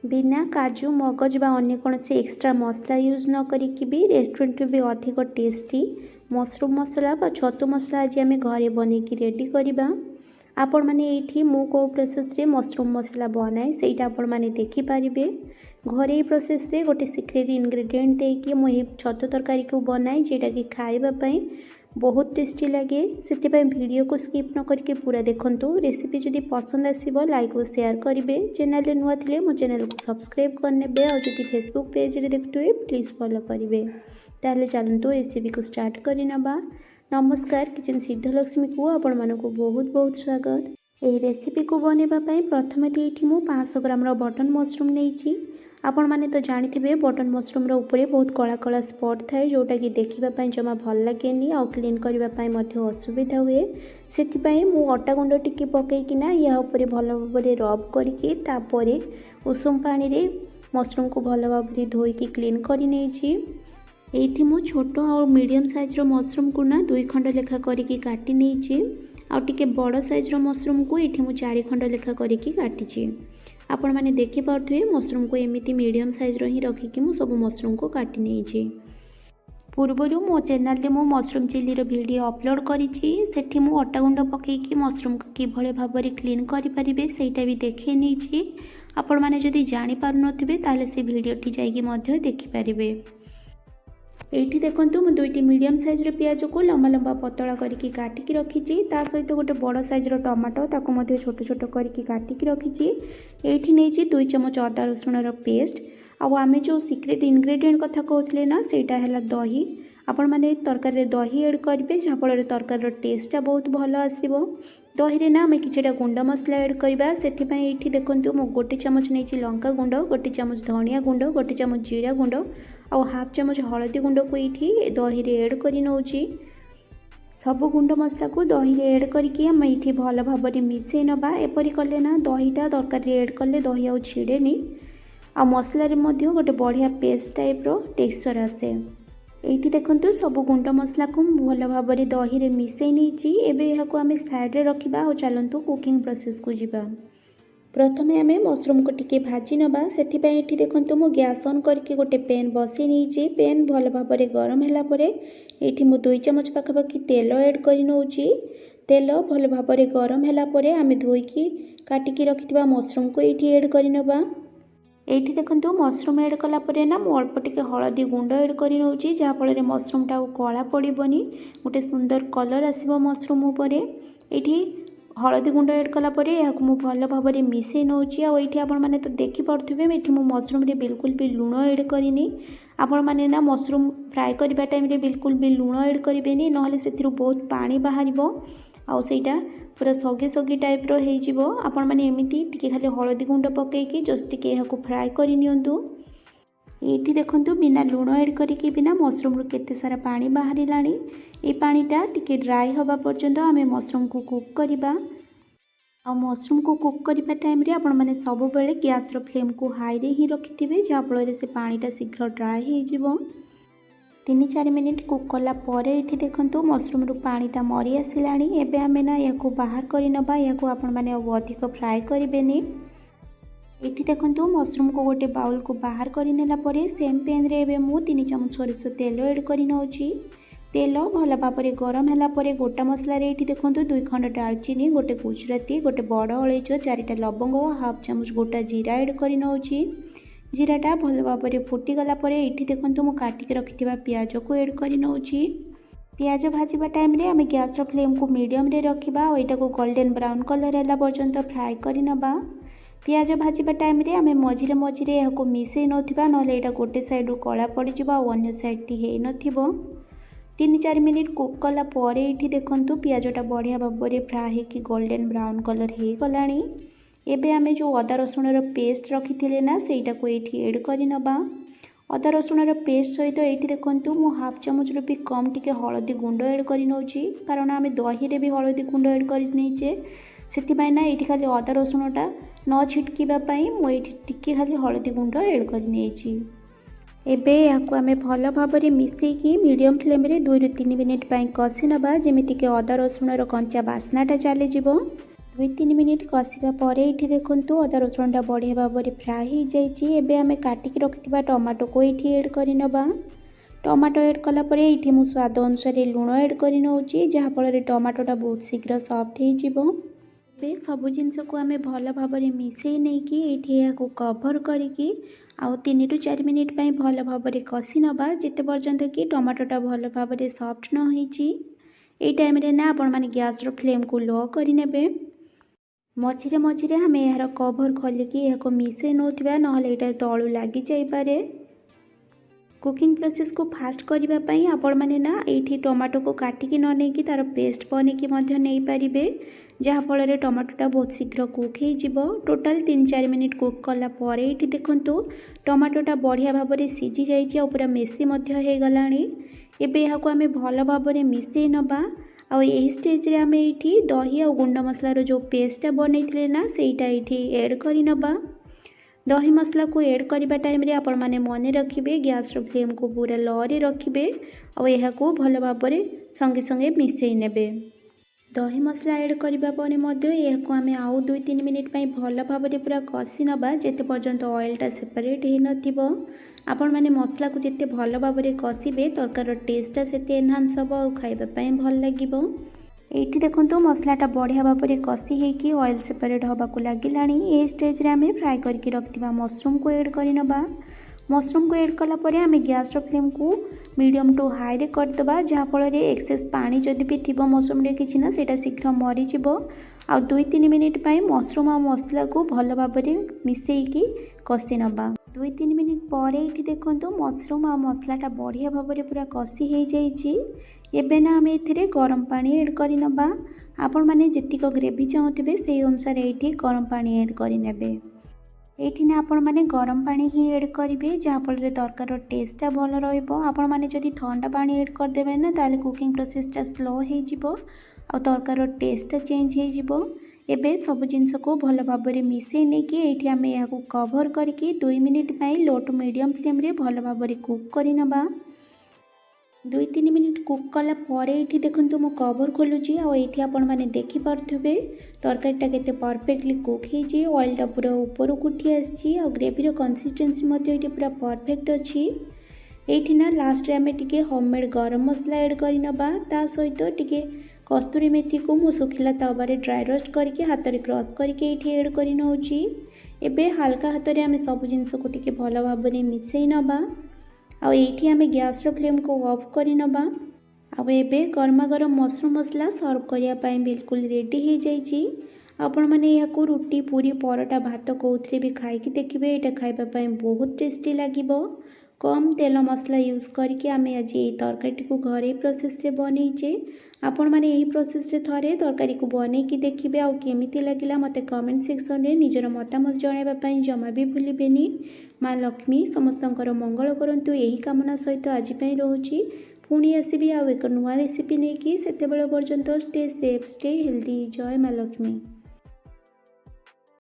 बिना काजू मगज बा अन्य कौन से एक्स्ट्रा मसला यूज न करिकी भी रेस्टोरेंट भी अधिक टेस्टी मशरूम मसला बा छतु मसला आज आम घरे बनईकी रेडी करवा। आपण मैंने ये मु को प्रोसेस रे मशरूम मसला बनाए सेटा आपण मैंने देखिपारे घरे प्रोसेस रे गोटे सिक्रेट इनग्रेडिएंट देकी मुझे छतु तरकारी को बनाए जेटा कि खाइबापी बहुत टेस्टी लगे से वीडियो को स्किप न करके पूरा देखंतु। रेसिपी जदि पसंद आसीबो लाइक और शेयर करेंगे। चैनल नुआ थिले मो चैनल को सब्सक्राइब करने और जदि फेसबुक पेज रे देखुए प्लीज फॉलो करेंगे। ताहले चलतु रेसिपी को स्टार्ट करनबा। नमस्कार, किचन सिद्धलक्ष्मी को आपण मानक बहुत बहुत स्वागत। यह रेसिपी को बनैबा पई प्रथमे ये 500 ग्राम बटन मशरूम नहीं। आपण माने तो जानिथिबे बटन मशरूम रो ऊपर बहुत कला कला स्पॉट थाए जोटा कि देखिबा जमा भल लागेनी आ क्लीन करबा पई मध्ये असुविधा हुए। सेथिपई मु अटा गुंड टिके पकईकिना या ऊपर भल भाबरे रब करके तापरे उषुम पानी रे मशरूम को भल भाबरे धोईकी क्लीन करि नेछि। एठी मु छोटो और मीडियम साइज रो मशरूम को ना 2 खंड लेखा करके काटी नेछि आ टिके बड़ साइज रो मशरूम को एठी मु 4 खंड लेखा करके काटिछि। आपण माने देखि पार्थुए मशरूम को एमिति मीडियम साइज रो ही रखिकी मु सब मशरूम को काटी नेछि। पूर्वरु मो चैनल रे मो मशरूम चिल्ली रो वीडियो अपलोड करिछि। सेठी मु अटा गुंड पकेकी मशरूम को किभळे भाबरे क्लीन करि परिबे सेटा भी देखि नेछि। आपण माने जदि जानि पारु नथिबे ताले से वीडियो टी जाईकी मध्ये देखि परिबे। एठी देखंतु मु 2टी मीडियम साइज रो प्याज को लंबा लंबा पतला करके काटिकी रखिछि। ता सहित गोटे बड़ साइज रो टमाटो ताको मध्ये छोट छोट करके काटिकी रखिछि। एठी नेछि 2 चमच अदा रसुण रो पेस्ट। आ आमे जो सीक्रेट इनग्रेडिएंट कथा कहथले ना सेटा हैला दही। आपण माने तरकारी रे दही ऐड करिवे जा फल रे तरकारी रो टेस्टटा बहुत भलो आसीबो। दही रे ना आमे किछटा गुंड मसला ऐड करबा। सेथि पई एठी देखंतु मु 1 चमच नेछि लंका गुंड, 1 चमच धनिया गुंड, 1 चमच जीरा गुंड और हाफ चमच हळदी गुंड को ये दही रे ऐड करि नउची। सब गुंड मसला को दही रे ऐड करके हम ये भल भाव में मिसई नबा। एपरी कले ना दहीटा तरकारी ऐड कले दही आउ छिड़ेनी आ मसला रे मध्य गोटे बढ़िया पेस्ट टाइप रो टेक्सचर आसे। एठी देखंतु सब गुंड मसला को भल भाव में दही रे मिसई नेछि। एबे एहा को हमें साइड रे रखिबा और चलंतु कुकिंग प्रोसेस को जिबा। प्रथमे आमे मशरूम को टिके भाजी नबा। सेथिपई एठी देखंतु मु गैस ऑन करके गोटे पैन बसई नेछि। पैन भल भाव में गरम हैला परे एठी मु 2 चमच पाखापाखि तेल ऐड करि नउछि। तेल भल भाव में गरम हैला परे आमे धोईकी काटिकी रखिथिबा मशरूम को एठी ऐड करि नबा। एठी देखंतु मशरूम ऐड कला परे ना मु अल्प टिके हळदी गुंड ऐड करि नउछि जा फल रे मशरूम टा कला पड़िबनी गोटे सुंदर कलर आसीबो मशरूम ऊपरे। एठी हळदी गुंड ऐड कला परे या मु भल भाव में मिसई नउछि। आ एठी आपण माने तो देखि पड़थुबे एठी मु मशरूम रे बिल्कुल भी लूण ऐड करिनी। आपण माने ना मशरूम फ्राई करबा टाइम रे बिल्कुल भी लूण ऐड करिबेनी नहले सेथिरु बहुत पानी बाहरिबो आ सेटा पूरा सगे सगे टाइप रो हे जिवो। आपण माने एमिति टिके खाली हळदी गुंड पकेकी जस्ट टिके याको फ्राई करि नियंतु। एठी देखंतु बिना लूण ऐड करिके बिना मशरूम रो केते सारा पानी बाहरिलानी। ए पानीटा टिके ड्राई होबा पर्यंत आमे मशरूम को कुक करबा। आ मशरूम को कुक करबा टाइम रे आपण माने सब बेले गैस रो फ्लेम को हाई रे ही रखिथिबे जा फल रे से पानीटा शीघ्र ड्राई हे जिवो। 3-4 मिनिट कुक कला परे एठी देखंतु मशरूम रो पानीटा मरी आसिलानी। एबे आमे ना याको बाहर करि नबा। याको आपण माने अधिक फ्राई करिबेनी। एठी देखंतु मशरूम को गोटे बाउल को बाहर करि नेला परे सेम पैन रे एबे मु 3 चमच सोरिष तेल ऐड करि नउछि। तेल भल भाव में गरम हैला परे गोटा मसला रे एठी देखंतु 2 खंड दालचीनी, गोटे गुजराती, गोटे बड़ अलैच, 4टा लवंग और हाफ चमच गोटा जीरा ऐड करि नउछि। जीराटा भल भाव में फुटी गला परे एठी देखंतु मु काटिके रखिथिबा प्याज को ऐड करि नउछि। प्याज भाजीबा टाइम रे आमे गैस रो फ्लेम को मीडियम रे रखिबा और एटा को गोल्डन ब्राउन कलर हैला पर्यंत फ्राई करि नबा। प्याज भाजीबा टाइम रे आमे मझिरे मझिरे याको मिसई नथिबा नहले एटा गोटे साइड रो कला पड़ी जिबा और अन्य साइड टी हे नथिबो। 3-4 मिनिट कुक कला परे एठी देखंतु प्याजटा बढ़िया भाव में फ्राई हेकी गोल्डन ब्राउन कलर हे गलानी। एबे आमे जो अदा रसुण रो पेस्ट रखिथिले ना सेटा को एठी ऐड करि नबा। अदा रसुण रो पेस्ट सहित एठी देखंतु मु हाफ चमच रो भी कम टिके हळदी गुंड ऐड करि नउछि कारण आमे दही रे भी हळदी गुंड ऐड करि नेछे। सेति पय ना एठी खाली अदा रसुणटा न छिटकीबा पई मु एठी टिके खाली हळदी गुंड ऐड करि नेछि। एबे याको आमे भल भाव में मिसेकी मीडियम फ्लेम रे 2-3 मिनिट पई कसी नबा जेमिति के अदा रसुण रो कंचा बास्नाटा चली जिवो। 2-3 ମିନିଟ୍ କଷିବା ପରେ ଏଇଠି ଦେଖନ୍ତୁ ଅଦା ରସୁଣଟା ବଢ଼ିଆ ଭାବରେ ଫ୍ରାଏ ହେଇଯାଇଛି। ଏବେ ଆମେ କାଟିକି ରଖିଥିବା ଟମାଟୋକୁ ଏଇଠି ଏଡ଼୍ କରିନେବା। ଟମାଟୋ ଏଡ଼୍ କଲା ପରେ ଏଇଠି ମୁଁ ସ୍ୱାଦ ଅନୁସାରେ ଲୁଣ ଏଡ଼୍ କରି ନେଉଛି, ଯାହାଫଳରେ ଟମାଟୋଟା ବହୁତ ଶୀଘ୍ର ସଫ୍ଟ ହେଇଯିବ। ଏବେ ସବୁ ଜିନିଷକୁ ଆମେ ଭଲ ଭାବରେ ମିଶାଇ ନେଇକି ଏଇଠି ଏହାକୁ କଭର୍ କରିକି ଆଉ 3-4 ମିନିଟ୍ ପାଇଁ ଭଲ ଭାବରେ କଷି ନେବା, ଯେତେ ପର୍ଯ୍ୟନ୍ତ କି ଟମାଟୋଟା ଭଲ ଭାବରେ ସଫ୍ଟ ନ ହେଇଛି। ଏଇ ଟାଇମ୍ରେ ନା ଆପଣମାନେ ଗ୍ୟାସ୍ର ଫ୍ଲେମ୍କୁ ଲୋ କରିନେବେ। ମଝିରେ ମଝିରେ ଆମେ ଏହାର କଭର୍ ଖୋଲିକି ଏହାକୁ ମିଶାଇ ନେଉଥିବା, ନହେଲେ ଏଇଟା ତଳୁ ଲାଗି ଯାଇପାରେ। କୁକିଂ ପ୍ରୋସେସ୍କୁ ଫାଷ୍ଟ କରିବା ପାଇଁ ଆପଣମାନେ ନା ଏଇଠି ଟମାଟୋକୁ କାଟିକି ନ ନେଇକି ତା'ର ପେଷ୍ଟ ବନେଇକି ମଧ୍ୟ ନେଇପାରିବେ, ଯାହାଫଳରେ ଟମାଟୋଟା ବହୁତ ଶୀଘ୍ର କୁକ୍ ହେଇଯିବ। ଟୋଟାଲ୍ 3-4 ମିନିଟ୍ କୁକ୍ କଲା ପରେ ଏଇଠି ଦେଖନ୍ତୁ ଟମାଟୋଟା ବଢ଼ିଆ ଭାବରେ ସିଝି ଯାଇଛି ଆଉ ପୁରା ମେସି ମଧ୍ୟ ହେଇଗଲାଣି। ଏବେ ଏହାକୁ ଆମେ ଭଲ ଭାବରେ ମିଶାଇ ନେବା। ଆଉ ଏହି ଷ୍ଟେଜ୍ରେ ଆମେ ଏଇଠି ଦହି ଆଉ ଗୁଣ୍ଡ ମସଲାର ଯେଉଁ ପେଷ୍ଟଟା ବନେଇଥିଲେ ନା, ସେଇଟା ଏଇଠି ଏଡ଼୍ କରିନେବା। ଦହି ମସଲାକୁ ଏଡ଼୍ କରିବା ଟାଇମ୍ରେ ଆପଣମାନେ ମନେ ରଖିବେ ଗ୍ୟାସ୍ର ଫ୍ଲେମ୍କୁ ପୁରା ଲୋରେ ରଖିବେ ଆଉ ଏହାକୁ ଭଲ ଭାବରେ ସଙ୍ଗେ ସଙ୍ଗେ ମିଶାଇ ନେବେ। ଦହି ମସଲା ଏଡ଼୍ କରିବା ପରେ ମଧ୍ୟ ଏହାକୁ ଆମେ ଆଉ 2-3 ମିନିଟ୍ ପାଇଁ ଭଲ ଭାବରେ ପୁରା କଷି ନେବା, ଯେତେ ପର୍ଯ୍ୟନ୍ତ ଅଏଲ୍ଟା ସେପାରେଟ୍ ହେଇନଥିବ। ଆପଣମାନେ ମସଲାକୁ ଯେତେ ଭଲ ଭାବରେ କଷିବେ ତରକାରୀର ଟେଷ୍ଟଟା ସେତେ ଏନହାନ୍ସ ହେବ ଆଉ ଖାଇବା ପାଇଁ ଭଲ ଲାଗିବ। ଏଇଠି ଦେଖନ୍ତୁ ମସଲାଟା ବଢ଼ିଆ ଭାବରେ କଷି ହେଇକି ଅଏଲ୍ ସେପାରେଟ୍ ହେବାକୁ ଲାଗିଲାଣି। ଏହି ଷ୍ଟେଜ୍ରେ ଆମେ ଫ୍ରାଏ କରିକି ରଖିଥିବା ମସରୁମ୍କୁ ଏଡ଼୍ କରିନେବା। ମସରୁମ୍କୁ ଏଡ଼୍ କଲା ପରେ ଆମେ ଗ୍ୟାସ୍ର ଫ୍ଲେମ୍କୁ ମିଡ଼ିୟମ୍ ଟୁ ହାଇରେ କରିଦେବା, ଯାହାଫଳରେ ଏକ୍ସେସ୍ ପାଣି ଯଦି ବି ଥିବ ମସରୁମ୍ରେ କିଛି ନା ସେଇଟା ଶୀଘ୍ର ମରିଯିବ। ଆଉ 2-3 ମିନିଟ୍ ପାଇଁ ମସରୁମ୍ ଆଉ ମସଲାକୁ ଭଲ ଭାବରେ ମିଶାଇକି କଷି ନେବା। 2-3 ମିନିଟ୍ ପରେ ଏଇଠି ଦେଖନ୍ତୁ ମସରୁମ୍ ଆଉ ମସଲାଟା ବଢ଼ିଆ ଭାବରେ ପୁରା କଷି ହେଇଯାଇଛି। ଏବେ ନା ଆମେ ଏଥିରେ ଗରମ ପାଣି ଏଡ଼୍ କରିନେବା। ଆପଣମାନେ ଯେତିକ ଗ୍ରେଭି ଚାହୁଁଥିବେ ସେଇ ଅନୁସାରେ ଏଇଠି ଗରମ ପାଣି ଏଡ଼୍ କରିନେବେ। ଏଇଠି ନା ଆପଣମାନେ ଗରମ ପାଣି ହିଁ ଏଡ଼୍ କରିବେ, ଯାହାଫଳରେ ତରକାରୀର ଟେଷ୍ଟଟା ଭଲ ରହିବ। ଆପଣମାନେ ଯଦି ଥଣ୍ଡା ପାଣି ଏଡ଼୍ କରିଦେବେ ନା, ତାହେଲେ କୁକିଂ ପ୍ରୋସେସ୍ଟା ସ୍ଲୋ ହେଇଯିବ ଆଉ ତରକାରୀର ଟେଷ୍ଟଟା ଚେଞ୍ଜ ହେଇଯିବ। ଏବେ ସବୁ ଜିନିଷକୁ ଭଲ ଭାବରେ ମିଶାଇ ନେଇକି ଏଇଠି ଆମେ ଏହାକୁ କଭର୍ କରିକି 2 ମିନିଟ୍ ପାଇଁ ଲୋ ଟୁ ମିଡ଼ିୟମ୍ ଫ୍ଲେମ୍ରେ ଭଲ ଭାବରେ କୁକ୍ କରିନେବା। 2-3 ମିନିଟ୍ କୁକ୍ କଲା ପରେ ଏଇଠି ଦେଖନ୍ତୁ ମୁଁ କଭର୍ ଖୋଲୁଛି ଆଉ ଏଇଠି ଆପଣମାନେ ଦେଖିପାରୁଥିବେ ତରକାରୀଟା କେତେ ପରଫେକ୍ଟଲି କୁକ୍ ହେଇଛି। ଅଏଲ୍ଟା ପୁରା ଉପରକୁ ଉଠି ଆସିଛି ଆଉ ଗ୍ରେଭିର କନସିଷ୍ଟେନ୍ସି ମଧ୍ୟ ଏଇଠି ପୁରା ପରଫେକ୍ଟ ଅଛି। ଏଇଠି ନା ଲାଷ୍ଟରେ ଆମେ ଟିକେ ହୋମମେଡ଼୍ ଗରମ ମସଲା ଏଡ଼୍ କରିନେବା। ତା ସହିତ ଟିକେ କସ୍ତୁରୀ ମେଥିକୁ ମୁଁ ଶୁଖିଲା ତାୱାରେ ଡ୍ରାଏ ରୋଷ୍ଟ କରିକି ହାତରେ କ୍ରସ୍ କରିକି ଏଇଠି ଏଡ଼୍ କରି ନେଉଛି। ଏବେ ହାଲକା ହାତରେ ଆମେ ସବୁ ଜିନିଷକୁ ଟିକେ ଭଲ ଭାବରେ ମିଶାଇ ନେବା ଆଉ ଏଇଠି ଆମେ ଗ୍ୟାସ୍ର ଫ୍ଲେମ୍କୁ ଅଫ୍ କରିନେବା। ଆଉ ଏବେ ଗରମା ଗରମ ମସରୁମ୍ ମସଲା ସର୍ଭ କରିବା ପାଇଁ ବିଲକୁଲ ରେଡ଼ି ହେଇଯାଇଛି। ଆପଣମାନେ ଏହାକୁ ରୁଟି, ପୁରୀ, ପରଟା, ଭାତ କେଉଁଥିରେ ବି ଖାଇକି ଦେଖିବେ, ଏଇଟା ଖାଇବା ପାଇଁ ବହୁତ ଟେଷ୍ଟି ଲାଗିବ। କମ୍ ତେଲ ମସଲା ୟୁଜ୍ କରିକି ଆମେ ଆଜି ଏହି ତରକାରୀଟିକୁ ଘରୋଇ ପ୍ରୋସେସ୍ରେ ବନେଇଛେ। ଆପଣମାନେ ଏହି ପ୍ରୋସେସ୍ରେ ଥରେ ତରକାରୀକୁ ବନେଇକି ଦେଖିବେ ଆଉ କେମିତି ଲାଗିଲା ମୋତେ କମେଣ୍ଟ ସେକ୍ସନରେ ନିଜର ମତାମତ ଜଣାଇବା ପାଇଁ ଜମା ବି ଭୁଲିବେନି। ମା ଲକ୍ଷ୍ମୀ ସମସ୍ତଙ୍କର ମଙ୍ଗଳ କରନ୍ତୁ, ଏହି କାମନା ସହିତ ଆଜି ପାଇଁ ରହୁଛି। ପୁଣି ଆସିବି ଆଉ ଏକ ନୂଆ ରେସିପି ନେଇକି। ସେତେବେଳେ ପର୍ଯ୍ୟନ୍ତ ଷ୍ଟେ ସେଫ୍, ଷ୍ଟେ ହେଲ୍ଦି। ଜୟ ମା ଲକ୍ଷ୍ମୀ।